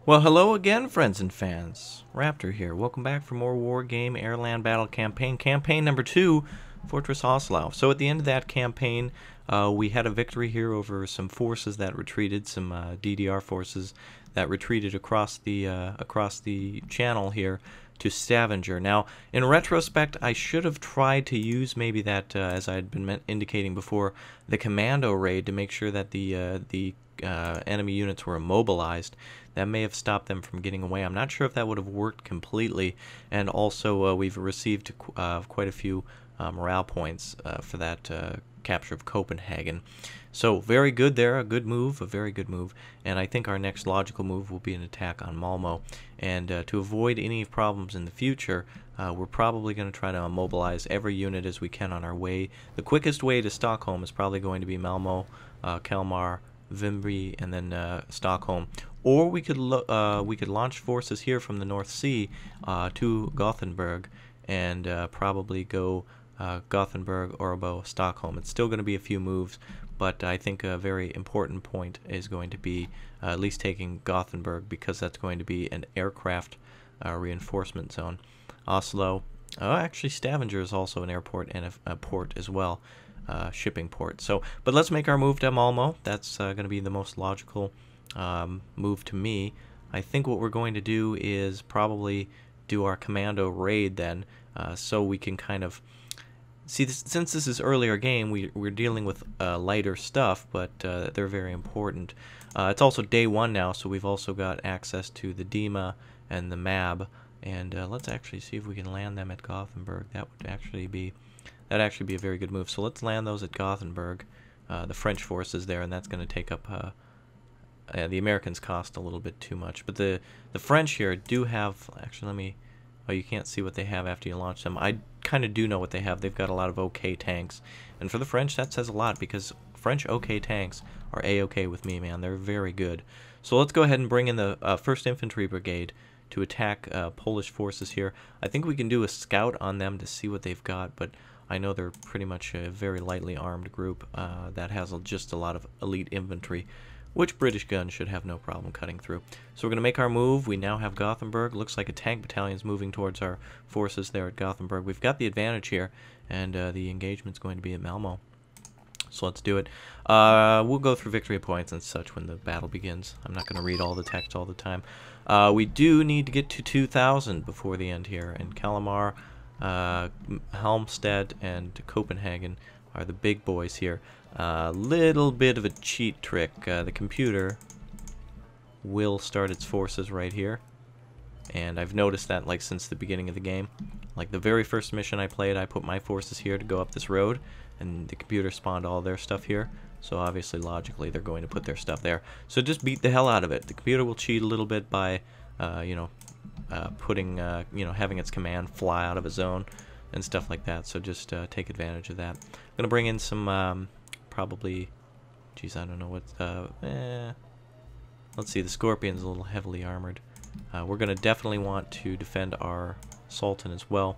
Well, hello again, friends and fans. Raptor here. Welcome back for more Wargame AirLand Battle Campaign. Campaign number 2, Fortress Oslo. So at the end of that campaign, we had a victory here over some forces that retreated, some DDR forces that retreated across the channel here to Stavanger. Now, in retrospect, I should have tried to use maybe that, as I had been indicating before, the commando raid to make sure that the enemy units were immobilized. That may have stopped them from getting away. I'm not sure if that would have worked completely. And also, we've received quite a few morale points for that capture of Copenhagen. So very good there, a good move, a very good move. And I think our next logical move will be an attack on Malmo. And to avoid any problems in the future, we're probably going to try to immobilize every unit as we can on our way. The quickest way to Stockholm is probably going to be Malmo, Kalmar, Vimby, and then Stockholm. Or we could launch forces here from the North Sea to Gothenburg and probably go Gothenburg, Åbo, Stockholm. It's still going to be a few moves, but I think a very important point is going to be at least taking Gothenburg, because that's going to be an aircraft reinforcement zone. Oslo, actually Stavanger is also an airport and a port as well. Shipping port. So, but let's make our move to Malmo. That's going to be the most logical move to me. I think what we're going to do is probably do our commando raid then, so we can kind of see this, since this is earlier game, we're dealing with lighter stuff, but they're very important. It's also day 1 now, so we've also got access to the Dima and the Mab, and let's actually see if we can land them at Gothenburg. That would actually be a very good move. So let's land those at Gothenburg, the French forces there, and that's going to take up the Americans cost a little bit too much. But the French here do have, actually you can't see what they have after you launch them. I kind of do know what they have. They've got a lot of OK tanks, and for the French that says a lot, because French OK tanks are A-OK with me, man. They're very good. So let's go ahead and bring in the 1st Infantry Brigade to attack Polish forces here. I think we can do a scout on them to see what they've got, but I know they're pretty much a very lightly armed group that has just a lot of elite infantry, which British guns should have no problem cutting through. So we're going to make our move. We now have Gothenburg. Looks like a tank battalion is moving towards our forces there at Gothenburg. We've got the advantage here, and the engagement's going to be at Malmo. So let's do it. We'll go through victory points and such when the battle begins. I'm not going to read all the text all the time. We do need to get to 2,000 before the end here, and Kalmar, Halmstad, and Copenhagen are the big boys here. Little bit of a cheat trick. The computer will start its forces right here, and I've noticed that like since the beginning of the game. Like the very first mission I played, I put my forces here to go up this road, and the computer spawned all their stuff here. So obviously, logically, they're going to put their stuff there. So just beat the hell out of it. The computer will cheat a little bit by, putting, having its command fly out of a zone and stuff like that. So just take advantage of that. I'm gonna bring in some, probably, geez, I don't know what. Let's see. The Scorpion's a little heavily armored. We're gonna definitely want to defend our Sultan as well.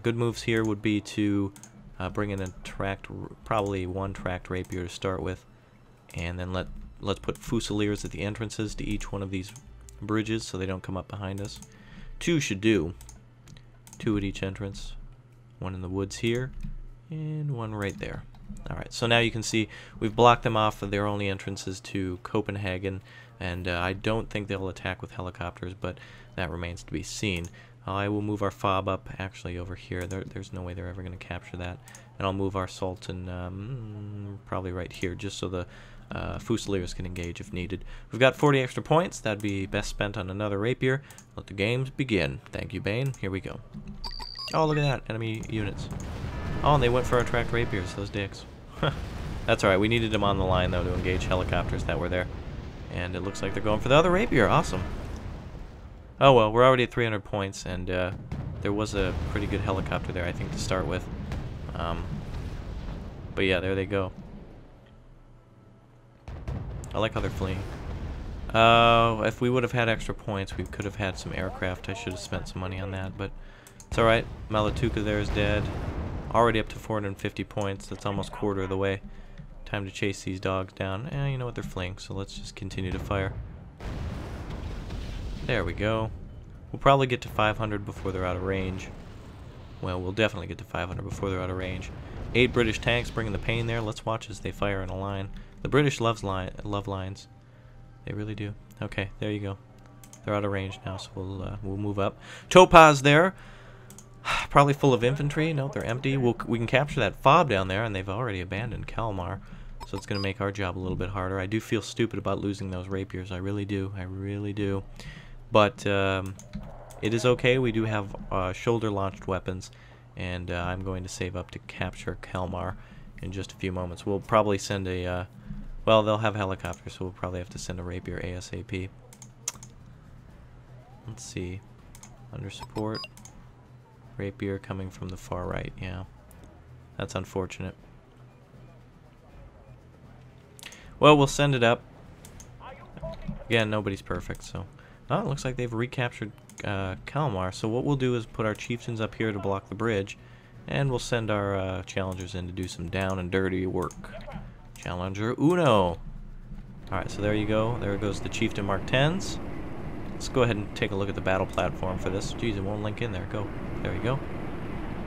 Good moves here would be to bring in a probably 1 tracked rapier to start with, and then let's put fusiliers at the entrances to each one of these bridges so they don't come up behind us. 2 should do. 2 at each entrance. 1 in the woods here, and 1 right there. Alright, so now you can see we've blocked them off of their only entrances to Copenhagen, and I don't think they'll attack with helicopters, but that remains to be seen. I will move our FOB up actually over here. There's no way they're ever going to capture that. And I'll move our Sultan probably right here, just so the Fusiliers can engage if needed. We've got 40 extra points. That'd be best spent on another rapier. Let the games begin. Thank you, Bane. Here we go. Oh, look at that. Enemy units. Oh, and they went for our tracked rapiers, those dicks. That's alright. We needed them on the line, though, to engage helicopters that were there. And it looks like they're going for the other rapier. Awesome. Oh well, we're already at 300 points, and there was a pretty good helicopter there, I think, to start with. But yeah, there they go. I like how they're fleeing. If we would have had extra points, we could have had some aircraft. I should have spent some money on that, but it's alright. Malatuka there is dead. Already up to 450 points. That's almost quarter of the way. Time to chase these dogs down. You know what? They're fleeing, so let's just continue to fire. There we go. We'll probably get to 500 before they're out of range. Well, we'll definitely get to 500 before they're out of range. 8 British tanks bringing the pain there. Let's watch as they fire in a line. The British love lines. They really do. Okay, there you go. They're out of range now, so we'll move up. Topaz there. Probably full of infantry. No, they're empty. We can capture that fob down there, and they've already abandoned Kalmar. So it's going to make our job a little bit harder. I do feel stupid about losing those rapiers. I really do. I really do. But it is okay. We do have shoulder-launched weapons, and I'm going to save up to capture Kalmar in just a few moments. We'll probably send a... well, they'll have helicopters, so we'll probably have to send a rapier ASAP. Let's see. Under support. Rapier coming from the far right. Yeah. That's unfortunate. Well, we'll send it up. Again, nobody's perfect, so... oh, it looks like they've recaptured Kalmar. So what we'll do is put our chieftains up here to block the bridge, and we'll send our challengers in to do some down and dirty work. Challenger Uno. Alright, so there you go. There goes the Chieftain Mark 10s. Let's go ahead and take a look at the battle platform for this. Jeez, it won't link in there. Go. There you go.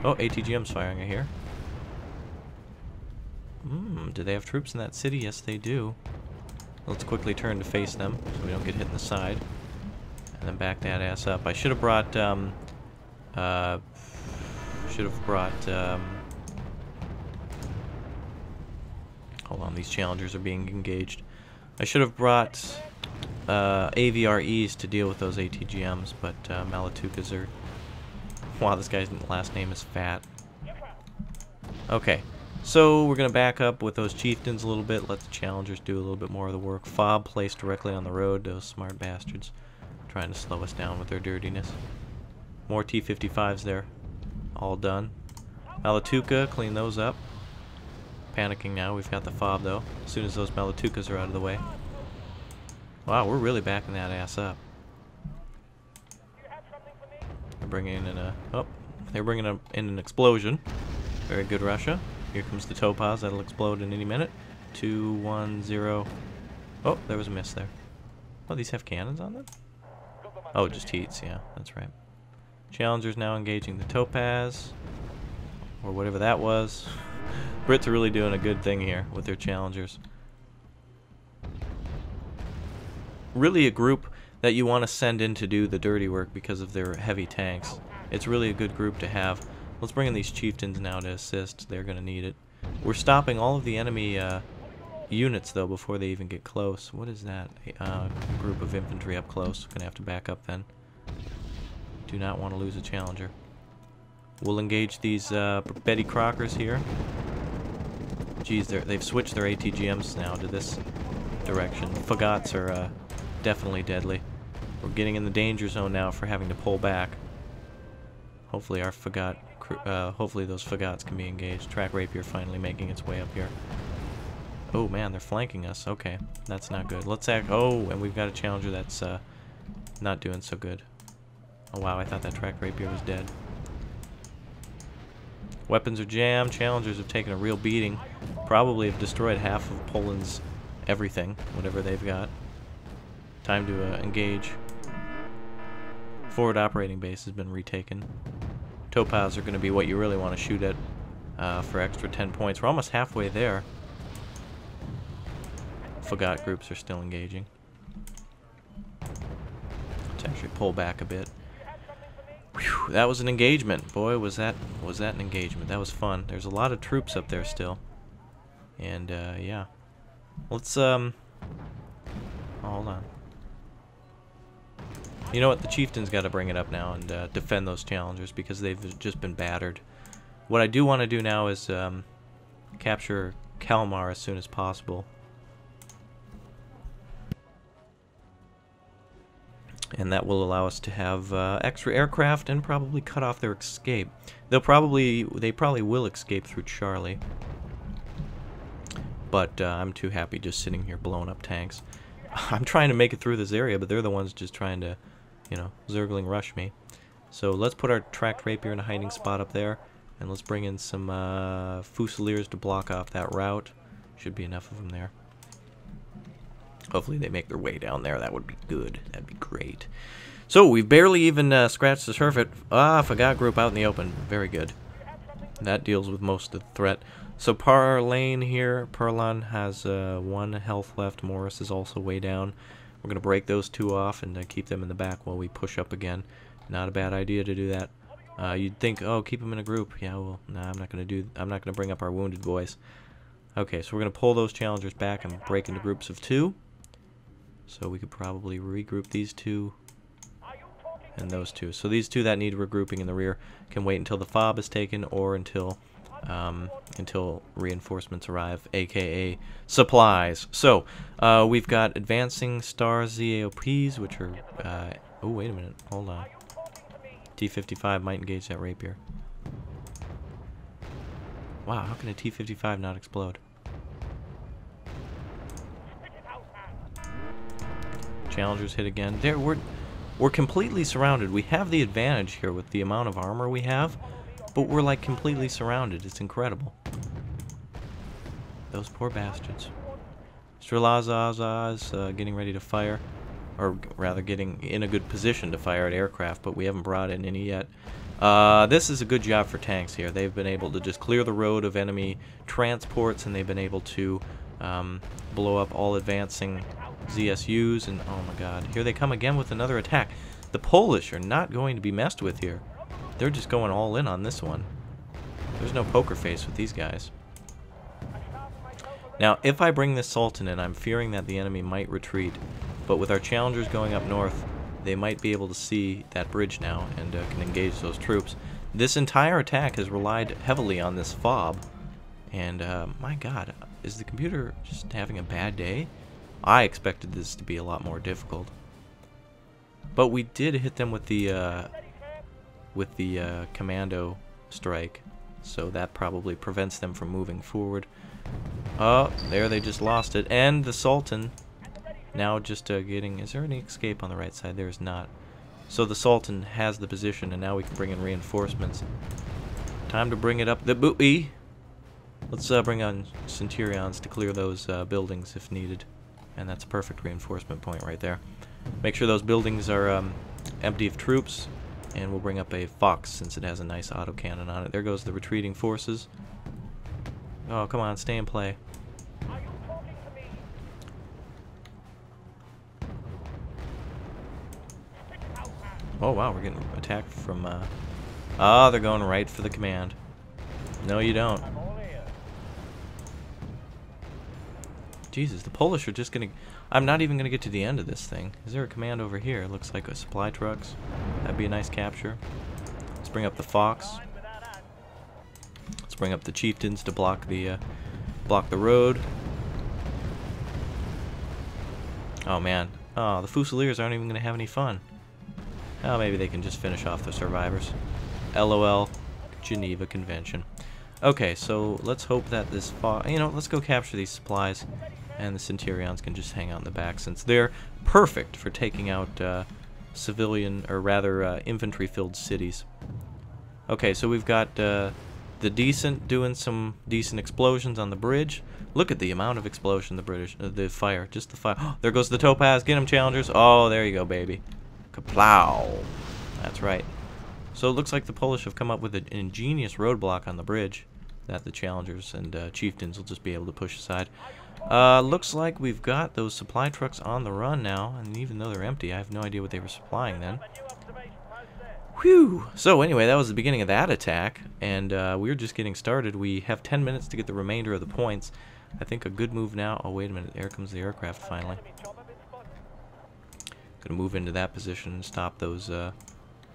Oh, ATGM's firing, I hear. Do they have troops in that city? Yes, they do. Let's quickly turn to face them so we don't get hit in the side. And then back that ass up. I should have brought, hold on, these challengers are being engaged. I should have brought AVREs to deal with those ATGMs, but Malatukas are... wow, this guy's last name is Fat. Okay, so we're going to back up with those chieftains a little bit, let the challengers do a little bit more of the work. Fob placed directly on the road, those smart bastards. Trying to slow us down with their dirtiness. More T-55s there. All done. Malatuka, clean those up. Panicking now. We've got the fob though. As soon as those Malatukas are out of the way. Wow, we're really backing that ass up. They're bringing in a... oh, they're bringing in an explosion. Very good, Russia. Here comes the Topaz. That'll explode in any minute. 2, 1, 0. Oh, there was a miss there. Oh, these have cannons on them? Oh, just heats, yeah, that's right. Challengers now engaging the Topaz, or whatever that was. Brits are really doing a good thing here with their challengers. Really a group that you want to send in to do the dirty work because of their heavy tanks. It's really a good group to have. Let's bring in these chieftains now to assist. They're going to need it. We're stopping all of the enemy units, though, before they even get close. What is that? Group of infantry up close. Gonna have to back up then. Do not want to lose a challenger. We'll engage these Betty Crockers here. Geez, they've switched their ATGMs now to this direction. Fagats are definitely deadly. We're getting in the danger zone now for having to pull back. Hopefully our Fagat, hopefully those Fagats can be engaged. Track Rapier finally making its way up here. Oh man, they're flanking us. Okay, that's not good. Let's act. Oh, and we've got a challenger that's not doing so good. Oh wow, I thought that track rapier was dead. Weapons are jammed. Challengers have taken a real beating. Probably have destroyed half of Poland's everything, whatever they've got. Time to engage. Forward operating base has been retaken. Topaz are going to be what you really want to shoot at for extra 10 points. We're almost halfway there. Fagat groups are still engaging. Let's actually pull back a bit. Whew, that was an engagement. Boy, was that an engagement. That was fun. There's a lot of troops up there still. And yeah. Let's hold on. You know what? The chieftain's got to bring it up now and defend those challengers because they've just been battered. What I do want to do now is capture Kalmar as soon as possible. And that will allow us to have extra aircraft and probably cut off their escape. They probably will escape through Charlie. But I'm too happy just sitting here blowing up tanks. I'm trying to make it through this area, but they're the ones just trying to, you know, zergling rush me. So let's put our tracked rapier in a hiding spot up there, and let's bring in some Fusiliers to block off that route. Should be enough of them there. Hopefully they make their way down there. That would be good. That'd be great. So we've barely even scratched the surface. Ah, F.A.Q group out in the open. Very good. That deals with most of the threat. So Parlane here, Perlan has 1 health left. Morris is also way down. We're going to break those 2 off and keep them in the back while we push up again. Not a bad idea to do that. You'd think, oh, keep them in a group. Yeah, well, no, I'm not going to bring up our wounded boys. Okay, so we're going to pull those challengers back and break into groups of 2. So we could probably regroup these 2 and those 2. So these 2 that need regrouping in the rear can wait until the fob is taken or until reinforcements arrive, aka supplies. So we've got advancing stars ZAOPs, which are oh, wait a minute, hold on. T-55 might engage that rapier. Wow, how can a T-55 not explode? Challengers hit again. There, we're completely surrounded. We have the advantage here with the amount of armor we have, but we're like completely surrounded. It's incredible. Those poor bastards. Strelazaza is getting ready to fire, or rather getting in a good position to fire at aircraft, but we haven't brought in any yet. This is a good job for tanks here. They've been able to just clear the road of enemy transports, and they've been able to blow up all advancing ZSUs, and oh my god, here they come again with another attack. The Polish are not going to be messed with here. They're just going all in on this one. There's no poker face with these guys. Now, if I bring this Sultan in, I'm fearing that the enemy might retreat, but with our challengers going up north, they might be able to see that bridge now and can engage those troops. This entire attack has relied heavily on this fob, and my god, is the computer just having a bad day? I expected this to be a lot more difficult. But we did hit them with the commando strike, so that probably prevents them from moving forward. Oh, there they just lost it. And the Sultan now just getting... Is there any escape on the right side? There is not. So the Sultan has the position, and now we can bring in reinforcements. Time to bring it up the buoy. Let's bring on Centurions to clear those buildings if needed. And that's a perfect reinforcement point right there. Make sure those buildings are empty of troops, and we'll bring up a Fox since it has a nice autocannon on it. There goes the retreating forces. Oh, come on, stay in play. Oh wow, we're getting attacked from oh, they're going right for the command. No, you don't. Jesus, the Polish are just gonna... I'm not even gonna get to the end of this thing. Is there a command over here? It looks like a supply trucks. That'd be a nice capture. Let's bring up the Fox. Let's bring up the Chieftains to block the road. Oh man. Oh, the Fusiliers aren't even gonna have any fun. Oh, maybe they can just finish off the survivors. LOL, Geneva Convention. Okay, so let's hope that this... You know, let's go capture these supplies, and the Centurions can just hang out in the back, since they're perfect for taking out civilian, or rather infantry-filled cities. Okay, so we've got the Dosen't doing some decent explosions on the bridge. Look at the amount of explosion the fire, just the fire. Oh, there goes the Topaz. Get them, challengers. Oh, there you go, baby. Kaplow. That's right. So it looks like the Polish have come up with an ingenious roadblock on the bridge that the challengers and chieftains will just be able to push aside. Looks like we've got those supply trucks on the run now, and even though they're empty, I have no idea what they were supplying then. Whew! So anyway, that was the beginning of that attack, and we're just getting started. We have 10 minutes to get the remainder of the points. I think a good move now... Oh, wait a minute. There comes the aircraft finally. Gonna move into that position and stop those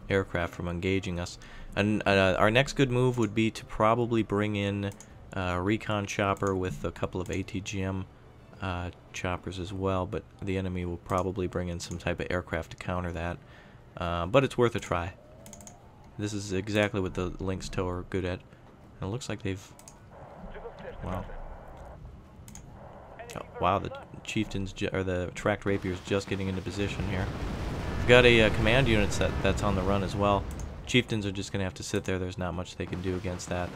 aircraft from engaging us. And our next good move would be to probably bring in a recon chopper with a couple of ATGM choppers as well, but the enemy will probably bring in some type of aircraft to counter that. But it's worth a try. This is exactly what the Lynx TOW are good at. And it looks like they've... Wow. Oh, wow, the chieftains, or the tracked rapiers just getting into position here. We've got a command unit that's on the run as well. Chieftains are just going to have to sit there. There's not much they can do against that.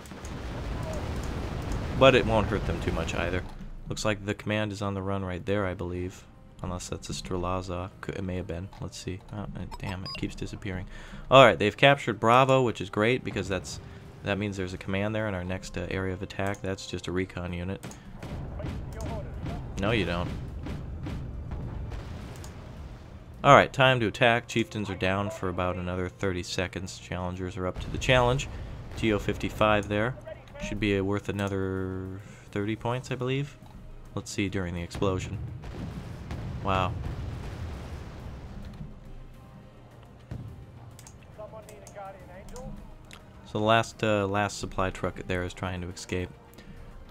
But it won't hurt them too much either. Looks like the command is on the run right there, I believe. Unless that's a Strelaza. It may have been. Let's see. Oh, damn, it keeps disappearing. Alright, they've captured Bravo, which is great because that means there's a command there in our next area of attack. That's just a recon unit. No, you don't. Alright, time to attack. Chieftains are down for about another 30 seconds. Challengers are up to the challenge. TO-55 there. Should be worth another 30 points, I believe. Let's see during the explosion. Wow. So the last supply truck there is trying to escape.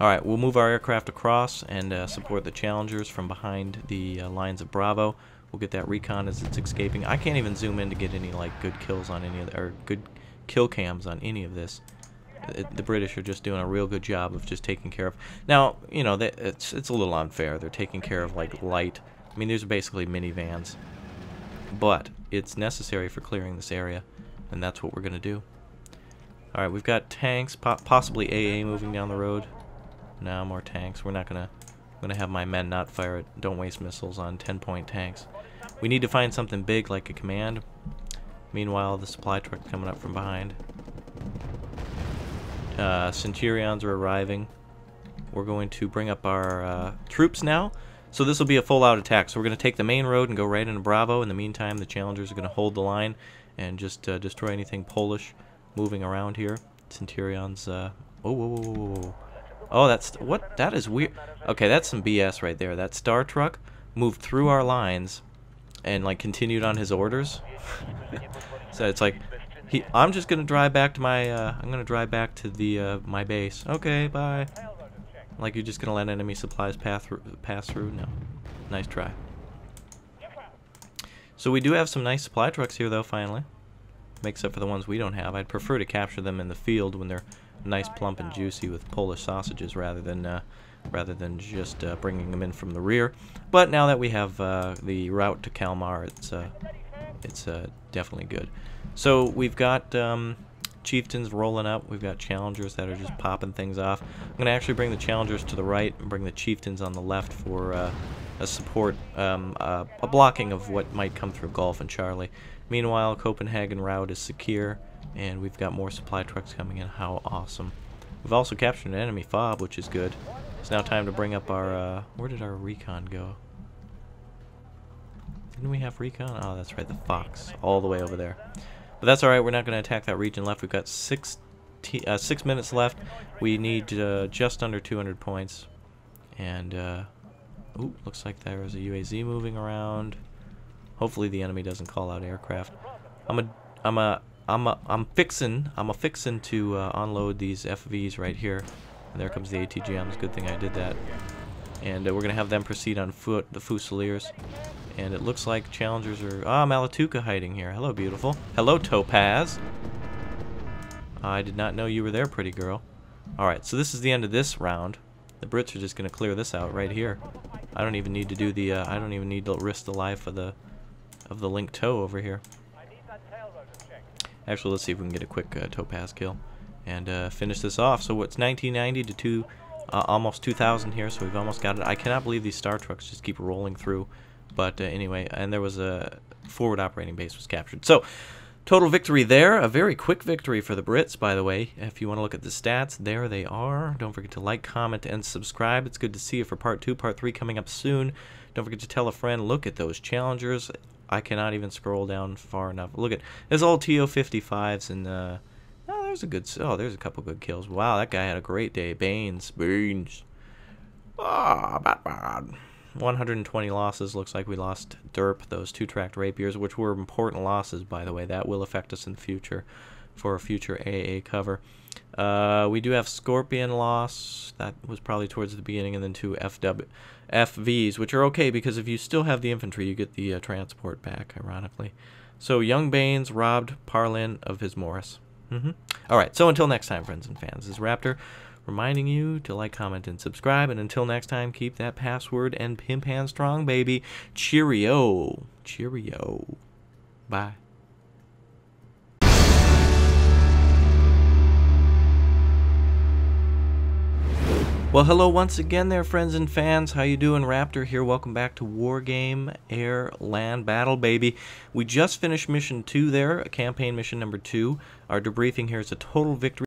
Alright, we'll move our aircraft across and support the challengers from behind the lines of Bravo. We'll get that recon as it's escaping. I can't even zoom in to get any like good kills on any of or good kill cams on any of this. The British are just doing a real good job of just taking care of. Now, you know, it's a little unfair. They're taking care of like light. I mean, these are basically minivans, but it's necessary for clearing this area, and that's what we're gonna do. All right, we've got tanks, possibly AA moving down the road. No, more tanks. We're gonna have my men not fire it. Don't waste missiles on 10-point tanks. We need to find something big like a command. Meanwhile, the supply truck coming up from behind. Centurions are arriving. We're going to bring up our troops now. So this will be a full-out attack. So we're going to take the main road and go right into Bravo. In the meantime, the challengers are going to hold the line and just destroy anything Polish moving around here. Centurions. Oh, whoa, whoa, whoa, whoa. Oh, that's what? That is weird. Okay, that's some BS right there. That Star truck moved through our lines and like continued on his orders. So it's like I'm just gonna drive back to my I'm gonna drive back to the my base. Okay, bye. Like you're just gonna let enemy supplies pass through? No. Nice try. So we do have some nice supply trucks here though, finally. Makes up for the ones we don't have. I'd prefer to capture them in the field when they're nice, plump, and juicy with Polish sausages rather than just bringing them in from the rear. But now that we have the route to Kalmar, it's definitely good. So we've got chieftains rolling up. We've got challengers that are just popping things off. I'm going to actually bring the challengers to the right and bring the chieftains on the left for a support, a blocking of what might come through Gulf and Charlie. Meanwhile, Copenhagen route is secure, and we've got more supply trucks coming in. How awesome. We've also captured an enemy FOB, which is good. It's now time to bring up our, where did our recon go? Didn't we have recon? Oh, that's right, the Fox, all the way over there. But that's alright, we're not going to attack that region left. We've got 6 minutes left. We need just under 200 points. And, ooh, looks like there's a UAZ moving around. Hopefully the enemy doesn't call out aircraft. I'm fixin' to unload these FVs right here. And there comes the ATGMs. Good thing I did that. And we're gonna have them proceed on foot, the Fusiliers. And it looks like challengers are Malatuka hiding here. Hello, beautiful. Hello, Topaz. I did not know you were there, pretty girl. All right, so this is the end of this round. The Brits are just gonna clear this out right here. I don't even need to do the. I don't even need to risk the life of the link toe over here. Actually, let's see if we can get a quick Topaz kill and finish this off. So it's 1990 to almost 2000 here, so we've almost got it. I cannot believe these Star trucks just keep rolling through. But anyway, and there was a forward operating base was captured. So total victory there. A very quick victory for the Brits, by the way. If you want to look at the stats, there they are. Don't forget to like, comment, and subscribe. It's good to see you for part 2. Part 3 coming up soon. Don't forget to tell a friend. Look at those challengers. I cannot even scroll down far enough. Look at there's all TO-55s and there's a couple good kills. Wow, that guy had a great day. Baines. Bad. 120 losses. Looks like we lost Derp, those 2-tracked rapiers, which were important losses, by the way. That will affect us in the future for a future AA cover. We do have Scorpion loss. That was probably towards the beginning, and then 2 FVs, which are okay because if you still have the infantry, you get the transport back, ironically. So Young Baines robbed Parlin of his Morris. Alright, so until next time, friends and fans, this is Raptor reminding you to like, comment, and subscribe. And until next time, keep that password and pimp hand strong, baby. Cheerio. Cheerio. Bye. Well, hello once again there, friends and fans. How you doing? Raptor here. Welcome back to Wargame AirLand Battle, baby. We just finished mission 2 there, campaign mission number 2. Our debriefing here is a total victory